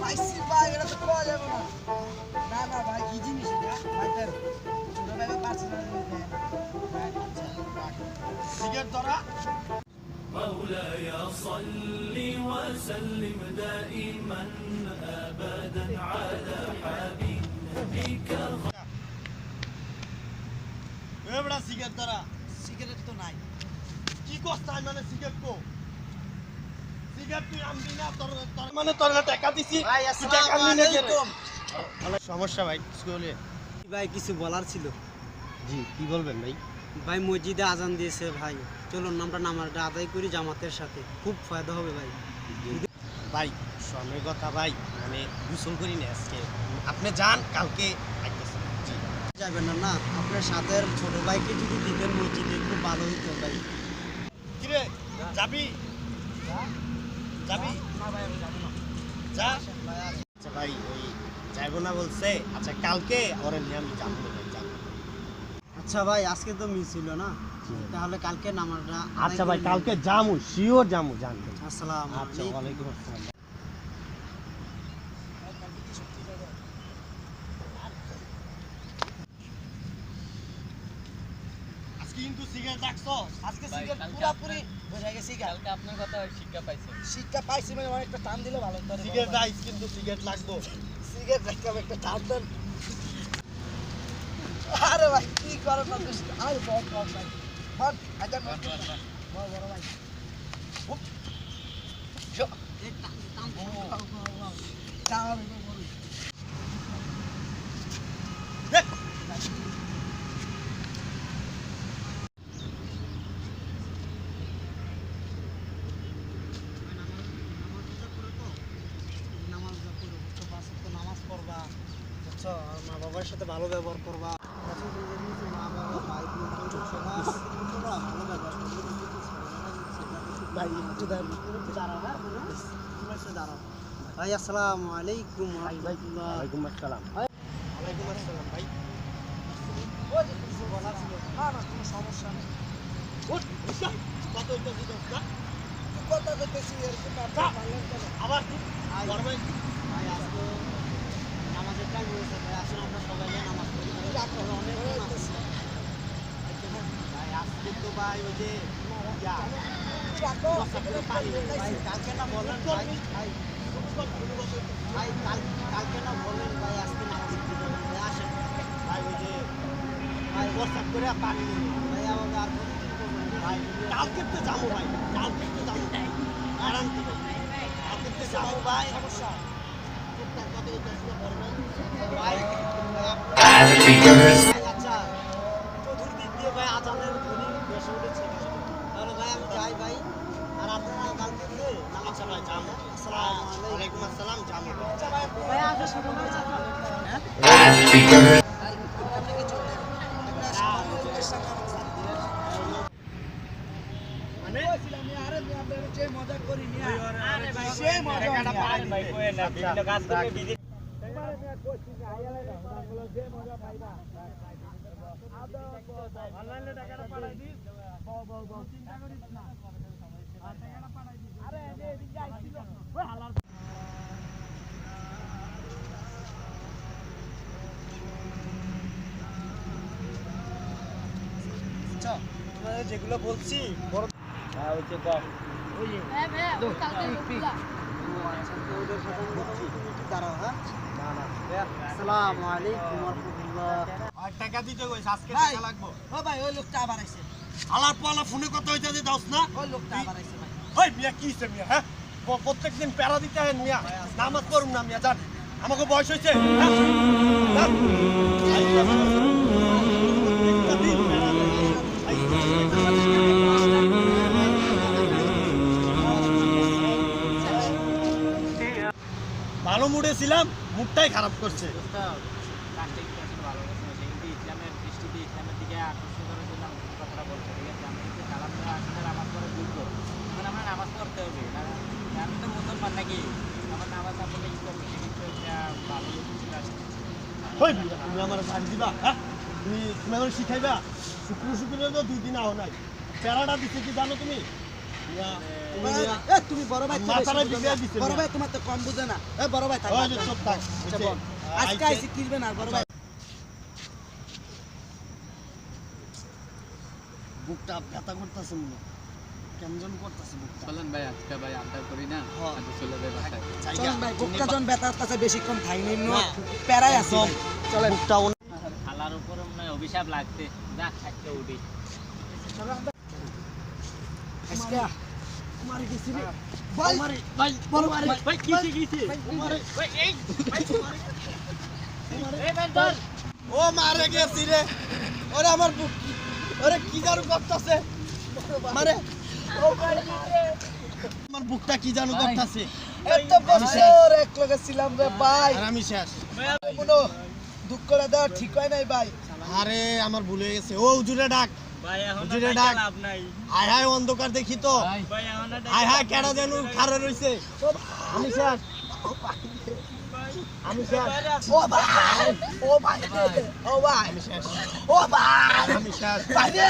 পাইছি ভাই, এটা তো পাওয়া যাবে না। না না ভাই, কি জিনিস এটা ভাই? তার ছোট ভাই পারছে না, সিগারেট ধরা। مولاي صل وسلم دائما ابدا على حبيبك এবড়া সিগারেট ধরা। সিগারেট তো নাই। কি কষ্ট মানে সিগারেট কো? সিগারেট তুই আমবি না, তোর মানে তোর না টাকা দিছি ভাই। আসসালামু আলাইকুম। সমস্যা ভাই স্কুলে ভাই কিছু বলার ছিল। জি, কি বলবেন ভাই? ভাই মসজিদে আজান দিয়েছে ভাই, চলুন আমরা নামাজটা আদায় করি জামাতের সাথে, খুব ফায়দা হবে ভাই। ভাই সময় কথা ভাই, মানে গোসল করি না আজকে, আপনি যান, কালকে আইতেছেন। জি যাবেন না? না আপনার সাথে ছোট ভাইকে যদি দিতেন মসজিদে খুব ভালো হতো ভাই। কিরে যাবি? যাবি? না ভাই আমি যাবো না। যা। আচ্ছা ভাই, ওই যাইবো না বলছে, আচ্ছা কালকে ওরে নিয়ে আমি যাবো ভাই, যাবো। আচ্ছা ভাই আজকে তো মিস ছিল না, তাহলে কালকে নামাজটা আদায় আচ্ছা ভাই করে কালকে যামু, শিওর যামু, জান। নিন। আসসালামু আচ্ছা, আলাইকুম। ওয়ালাইকুম আসসালাম। আজকে কিন্তু সিগারেট রাখছো, আজকে সিগারেট পুরোপুরি বোঝা গেছে। কালকে আপনার কথা শিক্ষা পাইছে। শিক্ষা পাইছি মানে অনেকটা টান দিলে ভালো হতো। সিগারেট রাইস কিন্তু সিগারেট লাগবো। সিগারেট রাখতে হবে, একটা টান দেন। আরে ভাই কি করো না? আরে বল বল ভাই, বল। আচ্ছা বল বড় ভাই। উপ শো এই টান চাল বল। দেখ নামাজ পড়বা, বুঝছো? আর মা বাবার সাথে ভালো ব্যবহার করবা। মা বাবা ভাই বোন সবার সাথে কিন্তু তোমরা ভালো ব্যবহার করবে। ভাই একটু দাঁড়ান। দাঁড়াও, হ্যাঁ তোমরা একটু দাঁড়াও। ভাই আসসালামু আলাইকুম ওয়া রাহমাতুল্লাহ। ওয়ালাইকুম আসসালাম। ওয়ালাইকুম আসসালাম ভাই। ও যে কিছু বলার ছিল। না না, কোনো সমস্যা নেই। উঠ উঠা। কত হইতো দিদস না? কত কইতেছি এরকম ব্যাপার ভালো কেন? আবার তুই বড় ভাই। ভাই আজকে নামাজের টাইম হয়েছে ভাই, আসুন আমরা সবাই গিয়ে নামাজ পড়ি। অনেক ভাই আজকে তো ভাই ওই যে ভাই কালকে না বলেন ভাই, ভাই কালকে না বলেন ভাই আজকে নামাজ পড়তে যাবেন ভাই, আসেন ভাই। ওই যে ভাই হোয়াটসঅ্যাপ করে পানি নিন ভাই, আমাকে আর প্রতিদিন করবেন ভাই। কালকে তো যাবো ভাই, কালকে তো যাবো আরাম করে। কালকে তো যাবো ভাই। সমস্যা টুকটাক কত হইতেছ না বড় ভাই? ভাই আচ্ছা চতুর দিক দিয়ে ভাই আজানের ধ্বনি বেশি উঠেছে ভাই, তাহলে ভাই আমি যাই ভাই। আর আপনারা কালকে দিয়ে নামাজ আচ্ছা ভাই যাবো। আসসালামু আলাইকুম। ওয়ালাইকুম আসসালাম, যাবো। আচ্ছা ভাই ভাই আসো শুনুন না হ্যাঁ মানে যে মজা করি নিয়া, আরে ভাই সেই মজা টাকাটা পারেন ভাই, কোয়েন না বিভিন্ন কাজ করে বিজি। অনলাইনে টাকাটা পাঠাই দিস। বল চিন্তা করিস না। টাকাটা পাঠাই দিস। আরে এদিকে আইছিল ওই হালার। আচ্ছা তোমাদের যেগুলো বলছি বড় হ্যাঁ ওই যে কম হ্যাঁ ভাইয়া, ওই কালকে লোকগুলা। আচ্ছা তো ওদের সাথে আমি বলছি, তুমি একটু দাঁড়াও হ্যাঁ। না না আসসালামু আলাইকুম ওয়া রাহমাতুল্লাহ। আর টাকা দিতে কইছ, আজকে টাকা লাগবে। ও ভাই ওই লোকটা আবার আইছে। হালার পালা ফোনে কথা হইতাছে দাওস না? ওই লোকটা আবার আইছে ভাই। ওই মিয়া কি হইছে মিয়া? হ্যাঁ প্রত্যেকদিন প্যারা দিতে হয় মিয়া, নামাজ পড়ুন না মিয়া, জান আমাকে বয়স হইছে। ভালো মুডে ছিলাম, মুডটাই খারাপ করছে। কাজটা একটু আসলে ভালো লাগছে না, কিন্তু ইসলামের দৃষ্টিতে ইসলামের দিকে আকর্ষণ করার জন্য আমি কিছু কথাটা বলতে, ঠিক আছে? আমি কিন্তু কালামটা আসলে নামাজ পড়া যোগ্য, এখন আমরা নামাজ পড়তে হবে, কারণ আমি তো মুসলমান নাকি, আমার নামাজ না পড়লে কি করবো? সেক্ষেত্রে একটা ভালো লোক চলে আসে। ওই মিয়া, তুমি আমার ছাড় দিবা? হ্যাঁ তুমি আমার শিখাইবা? শুক্র শুক্র তো 2 দিন আও নাই, প্যারাটা দিচ্ছে কি জানো তুমি মিয়া? এ তুমি বড় ভাই তো মাথাটা বেশি বুঝো বিগড়ে না। দিছে বড় মিয়া। ভাই তোমার তো কম বুঝে না এ বড় ভাই থাক ওই যে চুপ থাক আচ্ছা বল আজকে আইছি কিনবে না বড় ভাই বুকটা ব্যথা করতেছে মনে হয়। কেমন যেন করতেছে বুকটা চলেন ভাই আজকে ভাই আড্ডা করি না হ্যাঁ। আজকে চলে যাই বাসায় চলেন ভাই বুকটা জন ব্যথা আছে বেশিক্ষণ থাই নাই প্যারাই আছে ভাই। চলেন বুকটা খালার উপর মনে হয় অভিশাপ লাগতে যা থাকতে উঠি আজকে মারি গেছি রে ভাই ভাই বড় ভাই ভাই কিসে গিয়েছে ও মারে গেছি রে ওরে আমার বুক ওরে কি জারু করতেছে মারে ও ভাই আমার বুকটা কি জানো করতেছে এত বছর এক লগে ছিলাম রে ভাই আর আমি শেষ কোনো দুঃখ করে দেওয়া ঠিক হয় নাই ভাই আরে আমার ভুল হয়ে গেছে ও হুজুরে ডাক ভাই এখন হুজুরে ডাক লাভ নাই আয় হায় অন্ধকার দেখি তো ভাই এখন আয় হায় কেডা যেন খাড়া রইছে আমি শেষ আমি শেষ ও ভাই ও ভাই ও ভাই আমি শেষ ও ভাই আমি শেষ ভাই রে।